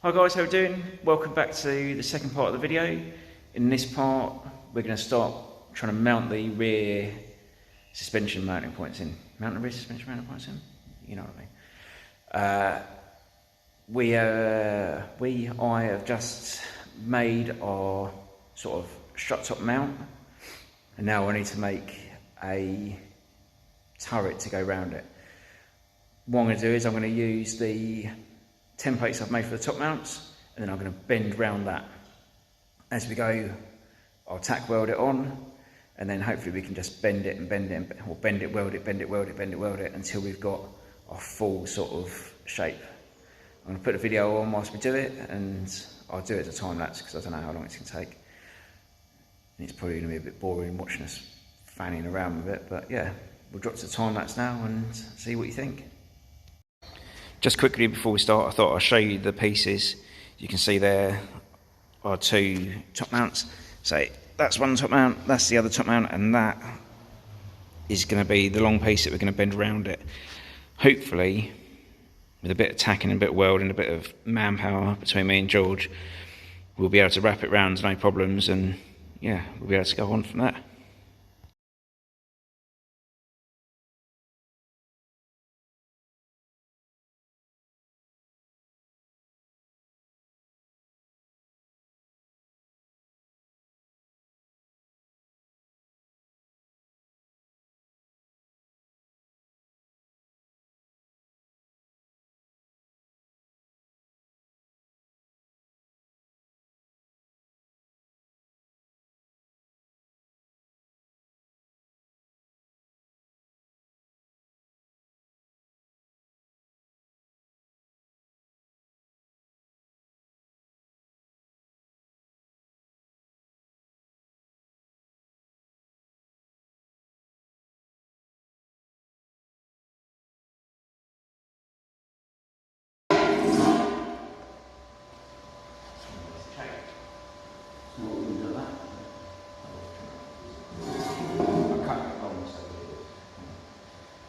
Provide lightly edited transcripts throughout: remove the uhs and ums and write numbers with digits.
Hi guys, how are we doing? Welcome back to the second part of the video. In this part, we're going to start trying to mount the rear suspension mounting points in. Mount the rear suspension mounting points in? You know what I mean. I have just made our sort of strut top mount, and now I need to make a turret to go around it. What I'm going to do is I'm going to use the templates I've made for the top mounts, and then I'm going to bend round that. As we go, I'll tack weld it on, and then hopefully we can just bend it, or bend it, weld it until we've got our full sort of shape. I'm going to put a video on whilst we do it, and I'll do it as a time lapse because I don't know how long it's going to take. And it's probably going to be a bit boring watching us fanning around with it, but yeah, we'll drop to the time lapse now and see what you think. Just quickly before we start, I thought I'd show you the pieces. You can see there are two top mounts. So that's one top mount, that's the other top mount, and that is going to be the long piece that we're going to bend around it. Hopefully, with a bit of tacking and a bit of welding, a bit of manpower between me and George, we'll be able to wrap it round no problems, and yeah, we'll be able to go on from that.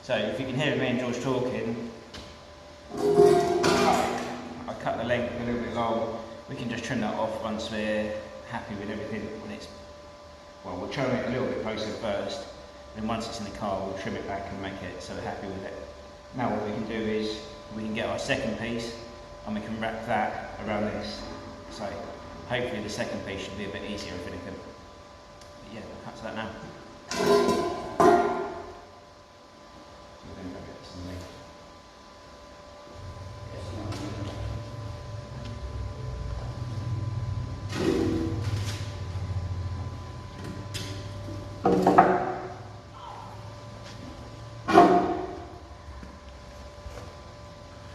So if you can hear me and George talking, I cut the length a little bit long. We can just trim that off once we're happy with everything. When it's, well, we'll trim it a little bit closer first, then once it's in the car we'll trim it back and make it so we're happy with it. Now what we can do is we can get our second piece and we can wrap that around this. So hopefully the second piece should be a bit easier if anything. But yeah, we'll cut to that now.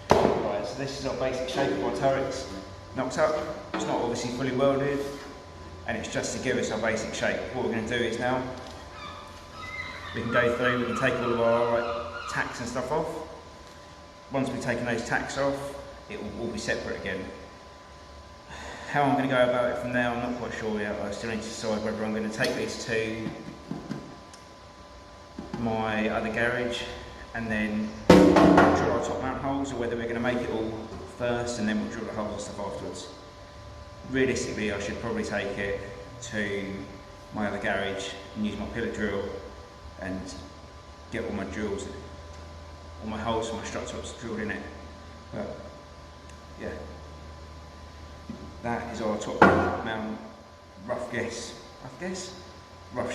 Right, so this is our basic shape of our turrets. Knocked up, it's not obviously fully welded, and it's just to give us our basic shape. What we're going to do is now, we can go through, we can take all of our tacks and stuff off. Once we've taken those tacks off, it will all be separate again. How I'm going to go about it from there, I'm not quite sure yet. I still need to decide whether I'm going to take this to my other garage and then drill our top mount holes, or whether we're going to make it all first and then we'll drill the holes and stuff afterwards. Realistically, I should probably take it to my other garage and use my pillar drill and get all my drills, all my holes for my strut tops drilled in it. But yeah, that is our top mount, rough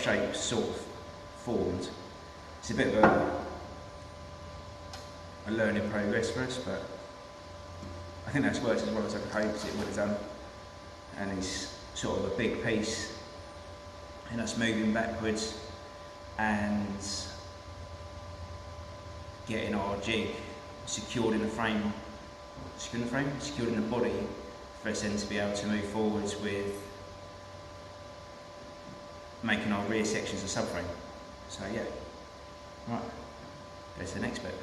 shape sort of formed. It's a bit of a learning progress for us, but I think that's worked as well as I could hope it would have done. And it's sort of a big piece and us moving backwards and getting our jig secured in the frame, secured in the body, for us then to be able to move forwards with making our rear sections a subframe. So yeah, right, go to the next bit.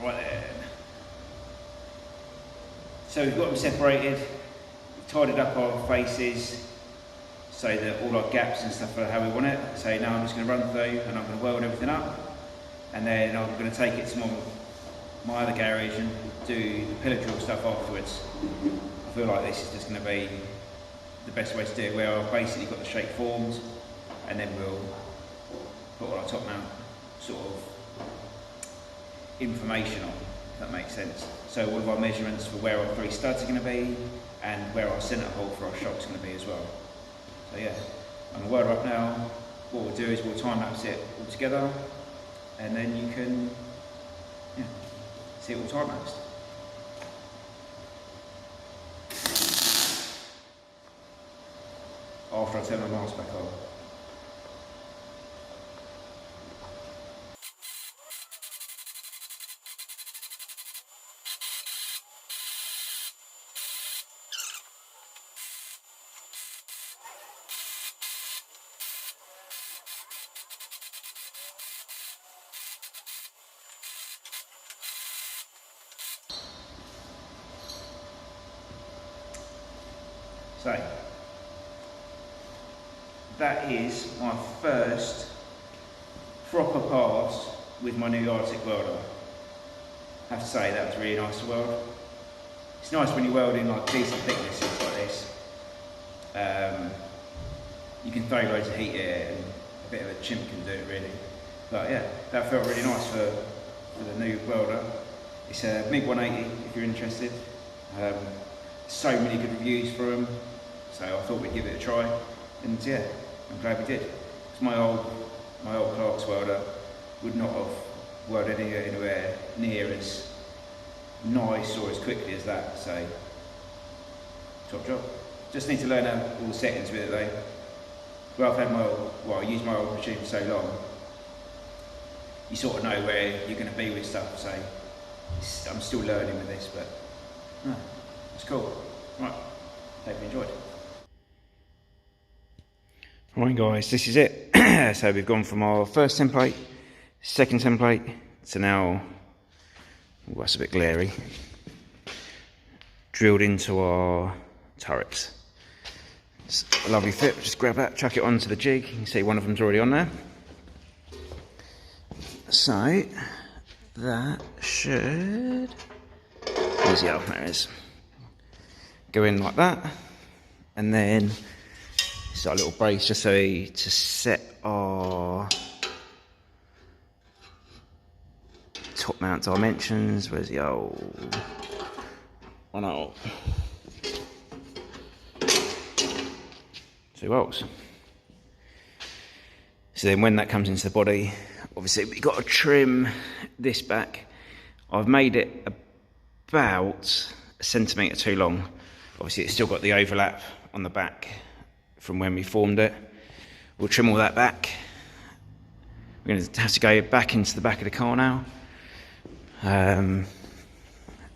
Right then. So we've got them separated, we've tidied up our faces so that all our gaps and stuff are how we want it. So now I'm just going to run through and I'm going to weld everything up. and then I'm going to take it to my other garage and do the pillar drill stuff afterwards. I feel like this is just going to be the best way to do it, where I've basically got the shape formed, and then we'll put all our top mount sort of information on, if that makes sense. So all of our measurements for where our 3 studs are going to be, and where our centre hole for our shock is going to be as well. So yeah, I'm going to weld her up now. What we'll do is we'll time lapse it all together, and then you can see it all time lapsed. After I turn my mask back on. So, that is my first proper pass with my new duratec welder. I have to say, that was really nice to weld. It's nice when you're welding like decent thicknesses like this. You can throw loads of heat here, and a bit of a chimp can do it really. But yeah, that felt really nice for the new welder. It's a MiG 180 if you're interested. So many good reviews for them, so I thought we'd give it a try, and yeah, I'm glad we did. Because my old Clark's welder would not have welded anywhere near as nice or as quickly as that, so top job. Just need to learn all the settings with it though. Well, I used my old machine for so long, you sort of know where you're going to be with stuff, so I'm still learning with this, but no, it's cool. Right, hope you enjoyed. Right guys, this is it. So we've gone from our first template, second template, to now, oh, that's a bit glary, drilled into our turrets. It's a lovely fit, just grab that, chuck it onto the jig. You can see one of them's already on there. So, that should, where's the other? There it is. Go in like that, and then it's our little brace just so to set our top mount dimensions. Where's the old one? Oh, 2 bolts. So then when that comes into the body, obviously we've got to trim this back. I've made it about a centimetre too long. Obviously it's still got the overlap on the back from when we formed it. We'll trim all that back. We're going to have to go back into the back of the car now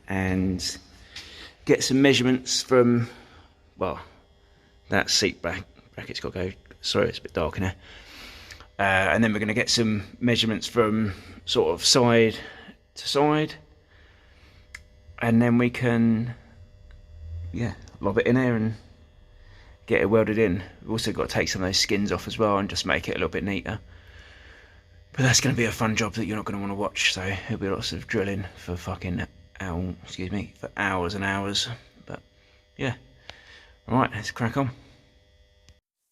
and get some measurements from, well, that seat bracket's got to go, sorry it's a bit dark in here. And then we're going to get some measurements from sort of side to side, and then we can, yeah, lob it in there and get it welded in. We've also got to take some of those skins off as well and just make it a little bit neater. But that's going to be a fun job that you're not going to want to watch, so there'll be lots of drilling for fucking for hours and hours. But yeah, alright, let's crack on.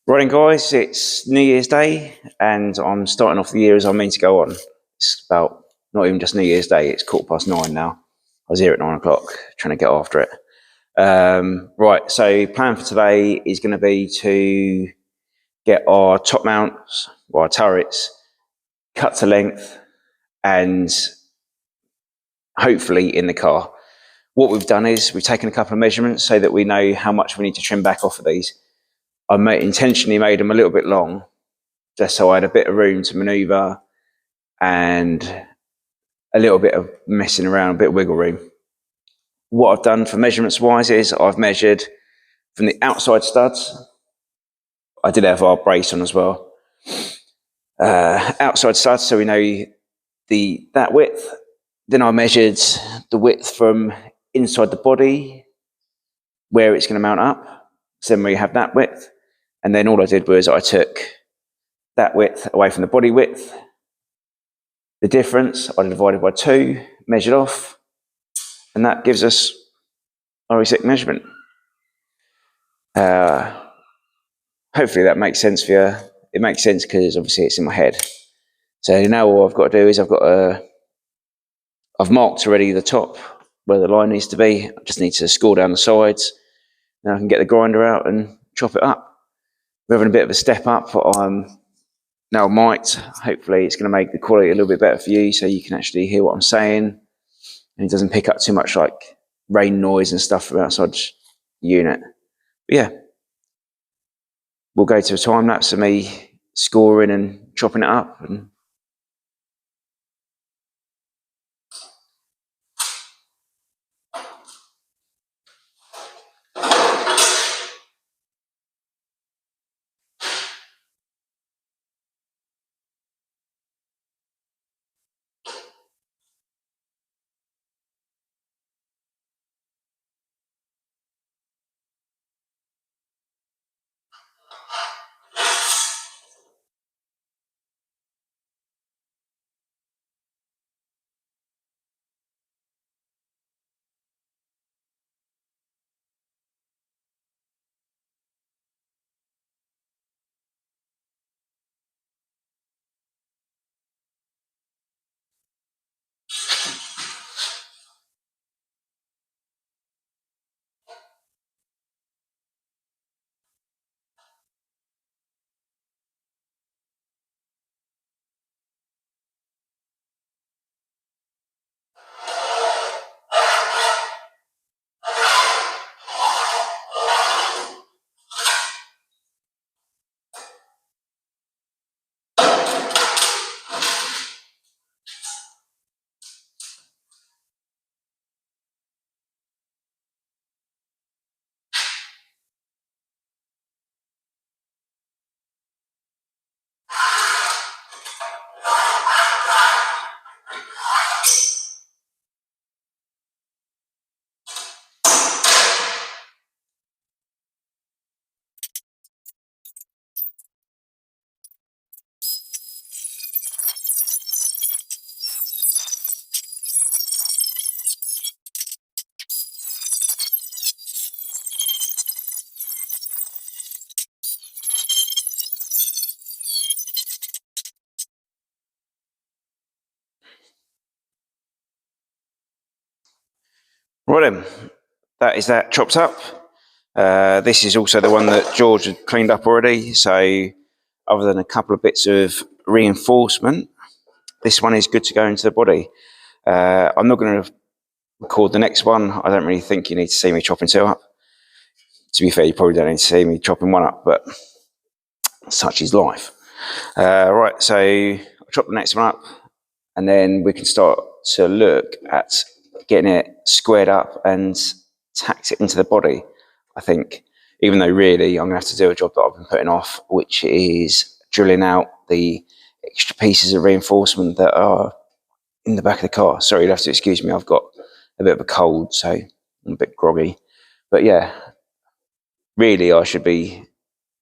Right then guys, it's New Year's Day and I'm starting off the year as I mean to go on. It's about, not even just New Year's Day, it's 9:15 now. I was here at 9 o'clock trying to get after it. Right, so plan for today is going to be to get our top mounts, or our turrets, cut to length and hopefully in the car. What we've done is we've taken a couple of measurements so that we know how much we need to trim back off of these. I intentionally made them a little bit long, just so I had a bit of room to manoeuvre and a little bit of messing around, a bit of wiggle room. What I've done for measurements wise is I've measured from the outside studs. I did have our brace on as well. Outside studs, so we know that width. Then I measured the width from inside the body, where it's going to mount up. So then we have that width. And then all I did was I took that width away from the body width The difference I divided by 2, measured off, and that gives us our exact measurement. Hopefully that makes sense for you. It makes sense because obviously it's in my head. So now all I've got to do is I've marked already the top where the line needs to be. I just need to score down the sides. Then I can get the grinder out and chop it up. We're having a bit of a step up. I'm now mic'd. Hopefully it's going to make the quality a little bit better for you so you can actually hear what I'm saying. And it doesn't pick up too much like rain noise and stuff from outside the unit. But yeah, we'll go to a time lapse of me scoring and chopping it up. And right then, that is that chopped up. This is also the one that George had cleaned up already. So other than a couple of bits of reinforcement, this one is good to go into the body. I'm not going to record the next one. I don't really think you need to see me chopping 2 up. To be fair, you probably don't need to see me chopping 1 up, but such is life. Right, so I'll chop the next one up, and then we can start to look at getting it squared up and tacked it into the body, I think. Even though really I'm going to have to do a job that I've been putting off, which is drilling out the extra pieces of reinforcement that are in the back of the car. Sorry, you'll have to excuse me, I've got a bit of a cold, so I'm a bit groggy. But yeah, really I should be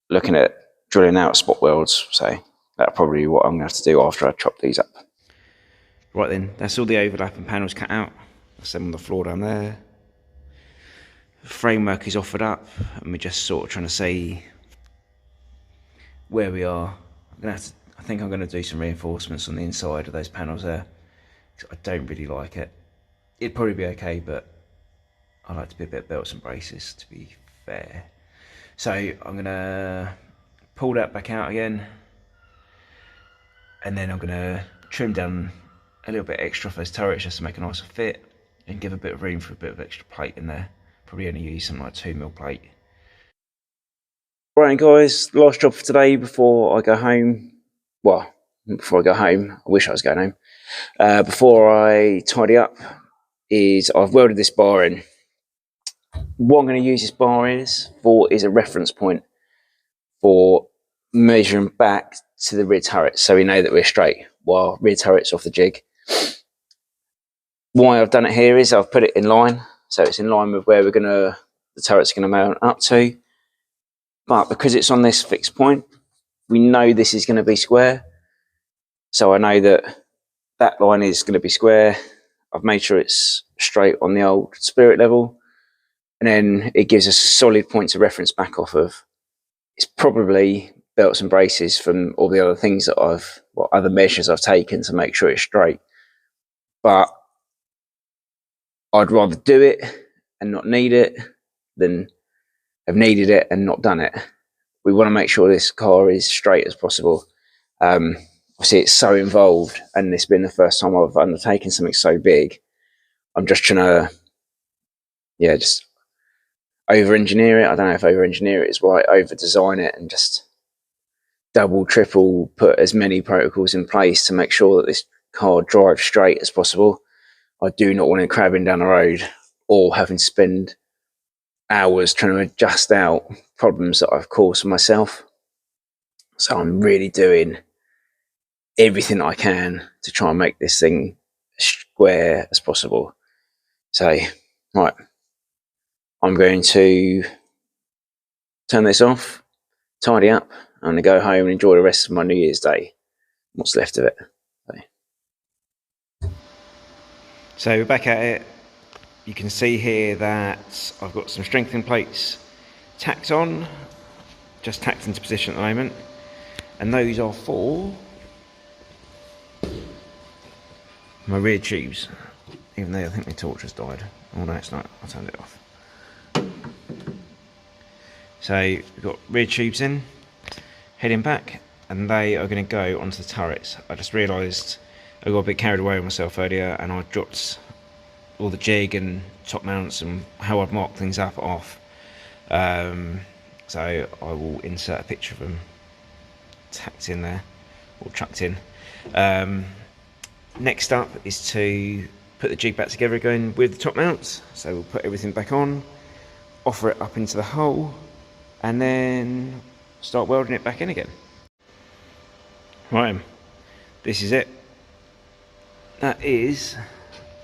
looking at drilling out spot welds, so that's probably what I'm going to have to do after I chop these up. Right then, that's all the overlapping panels cut out. That's them on the floor down there. The framework is offered up, and we're just sort of trying to see where we are. I think I'm going to do some reinforcements on the inside of those panels there. I don't really like it. It'd probably be okay, but I like to be a bit belts and braces, to be fair. So I'm going to pull that back out again, and then I'm going to trim down a little bit extra for those turrets just to make a nicer fit and give a bit of room for a bit of extra plate in there. Probably only use something like 2mm plate. Right guys, last job for today before I go home. Well, before I go home, I wish I was going home. Before I tidy up is I've welded this bar in. What I'm going to use this bar is a reference point for measuring back to the rear turret, so we know that we're straight while rear turret's off the jig. Why I've done it here is I've put it in line, so it's in line with where the turret's going to mount up to. But because it's on this fixed point, we know this is going to be square. So I know that that line is going to be square. I've made sure it's straight on the old spirit level, and then it gives us solid points of reference back off of. It's probably belts and braces from all the other things that other measures I've taken to make sure it's straight. But I'd rather do it and not need it than have needed it and not done it. We want to make sure this car is straight as possible. Obviously, it's so involved, and it's been the first time I've undertaken something so big. I'm just trying to, just over-engineer it. I don't know if over-engineer it is right, over-design it, and just double, triple put as many protocols in place to make sure that this car drives straight as possible. I do not want it crabbing down the road or having to spend hours trying to adjust out problems that I've caused myself. So I'm really doing everything I can to try and make this thing as square as possible. So, right, I'm going to turn this off, tidy up, I'm going to go home and enjoy the rest of my New Year's Day, what's left of it. So we're back at it. You can see here that I've got some strengthening plates tacked on, just tacked into position at the moment, and those are for my rear tubes, even though I think my torch has died. Oh no, it's not, I turned it off. So we've got rear tubes in, heading back, and they are going to go onto the turrets. I just realised I got a bit carried away with myself earlier, and I dropped all the jig and top mounts and how I'd mark things up off. So I will insert a picture of them tacked in there, or chucked in. Next up is to put the jig back together again with the top mounts. So we'll put everything back on, offer it up into the hole, and then start welding it back in again. Right, this is it. That is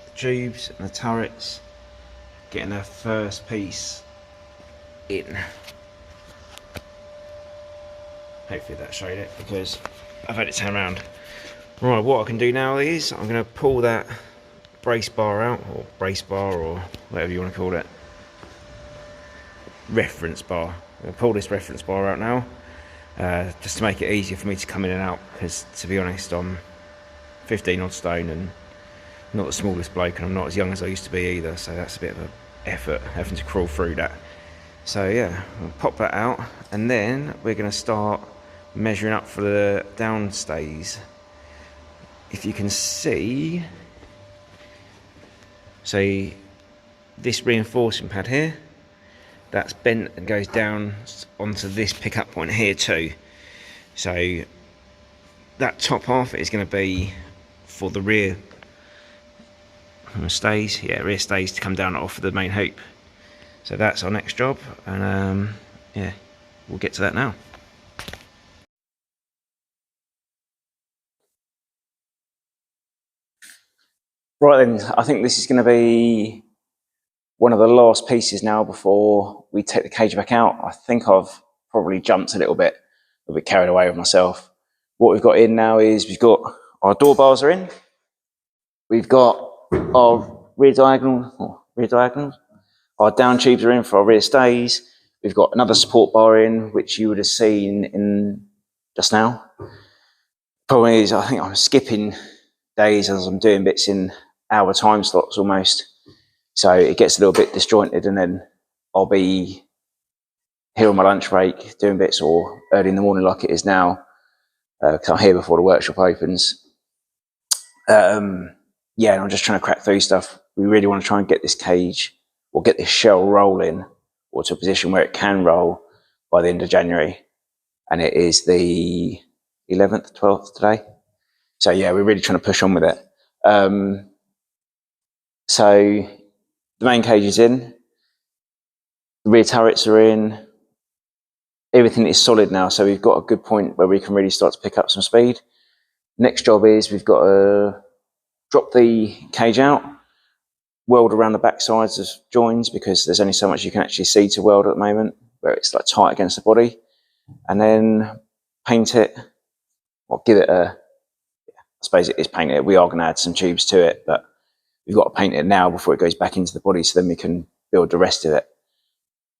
the tubes and the turrets getting their first piece in. Hopefully that showed it, because I've had it turn around. Right, what I can do now is I'm going to pull that brace bar out, or brace bar, or whatever you want to call it. Reference bar. I'm going to pull this reference bar out now, just to make it easier for me to come in and out, because to be honest, I'm 15 odd stone and not the smallest bloke, and I'm not as young as I used to be either, so that's a bit of an effort having to crawl through that. So yeah, I'll pop that out, and then we're going to start measuring up for the downstays. If you can see, so this reinforcing pad here, that's bent and goes down onto this pickup point here too. So that top half is going to be for the rear stays, rear stays to come down off of the main hoop. So that's our next job, and yeah, we'll get to that now. Right then, I think this is going to be one of the last pieces now before we take the cage back out. I think I've probably jumped a little bit carried away with myself. What we've got in now is we've got our door bars are in. We've got our rear diagonals. Our down tubes are in for our rear stays. We've got another support bar in, which you would have seen in just now. Problem is, I think I'm skipping days as I'm doing bits in hour time slots almost. So it gets a little bit disjointed, and then I'll be here on my lunch break doing bits, or early in the morning like it is now, because I'm here before the workshop opens. Yeah, and I'm just trying to crack through stuff. We really want to try and get this cage, or get this shell rolling, or to a position where it can roll by the end of January. And it is the 11th, 12th today. So yeah, we're really trying to push on with it. So the main cage is in, the rear turrets are in, everything is solid now, so we've got a good point where we can really start to pick up some speed. Next job is we've got to drop the cage out, weld around the back sides of joins, because there's only so much you can actually see to weld at the moment, where it's like tight against the body, and then paint it, or give it a suppose it is painted. We are going to add some tubes to it, but we've got to paint it now before it goes back into the body, so then we can build the rest of it.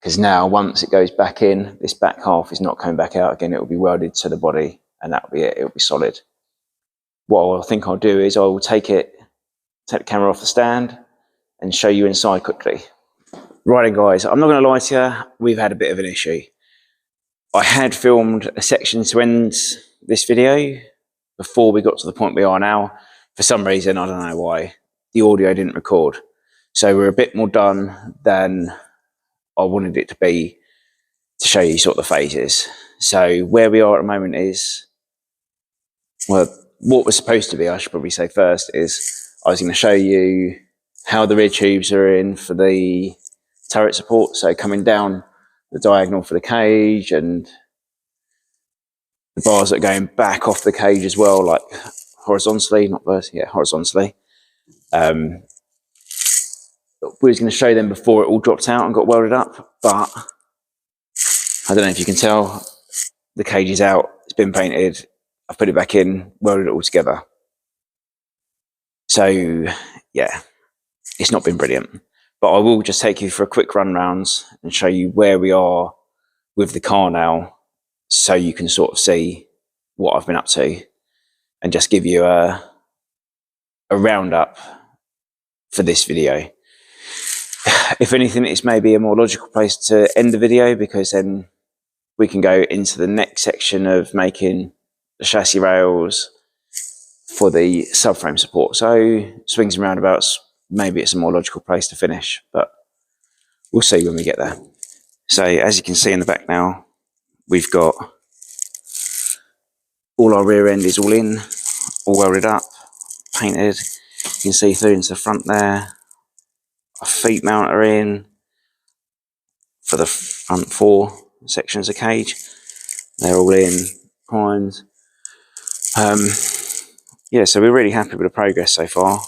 Because now, once it goes back in, this back half is not coming back out again. It will be welded to the body, and that'll be it. It'll be solid. What I think I'll do is I will take the camera off the stand and show you inside quickly. Right then, guys, I'm not going to lie to you, we've had a bit of an issue. I had filmed a section to end this video before we got to the point we are now. For some reason, I don't know why, the audio didn't record. So we're a bit more done than I wanted it to be, to show you sort of the phases. So where we are at the moment is, well, what was supposed to be, I should probably say first, is I was going to show you how the rear tubes are in for the turret support. So coming down the diagonal for the cage, and the bars that are going back off the cage as well, like horizontally, not vertically, yeah, horizontally. We was going to show them before it all dropped out and got welded up, but I don't know if you can tell, the cage is out, it's been painted, I've put it back in, welded it all together. So yeah, it's not been brilliant, but I will just take you for a quick run rounds and show you where we are with the car now, so you can sort of see what I've been up to, and just give you a roundup for this video. If anything, it's maybe a more logical place to end the video, because then we can go into the next section of making the chassis rails for the subframe support. So swings and roundabouts, maybe it's a more logical place to finish, but we'll see when we get there. So as you can see in the back now, we've got all our rear end is all in, all welded up, painted. You can see through into the front there. Our feet mount are in for the front 4 sections of cage. They're all in, primed. Yeah, so we're really happy with the progress so far.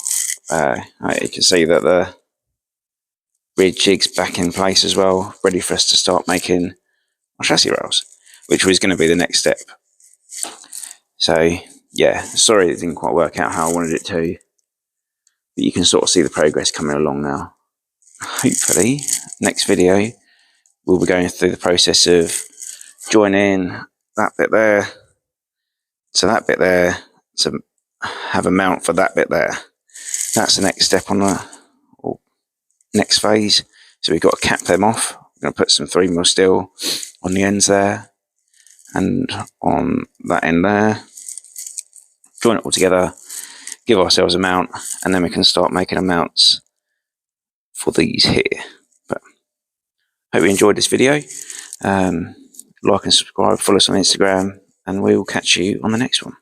You can see that the rear jig's back in place as well, ready for us to start making our chassis rails, which was going to be the next step. So yeah, sorry it didn't quite work out how I wanted it to, but you can sort of see the progress coming along now. Hopefully, next video, we'll be going through the process of joining that bit there to that bit there to have a mount for that bit there. That's the next step on the next phase. So we've got to cap them off. We're going to put some 3mm steel on the ends there and on that end there. Join it all together, give ourselves a mount, and then we can start making the mounts for these here. But hope you enjoyed this video. Like and subscribe, follow us on Instagram, and we will catch you on the next one.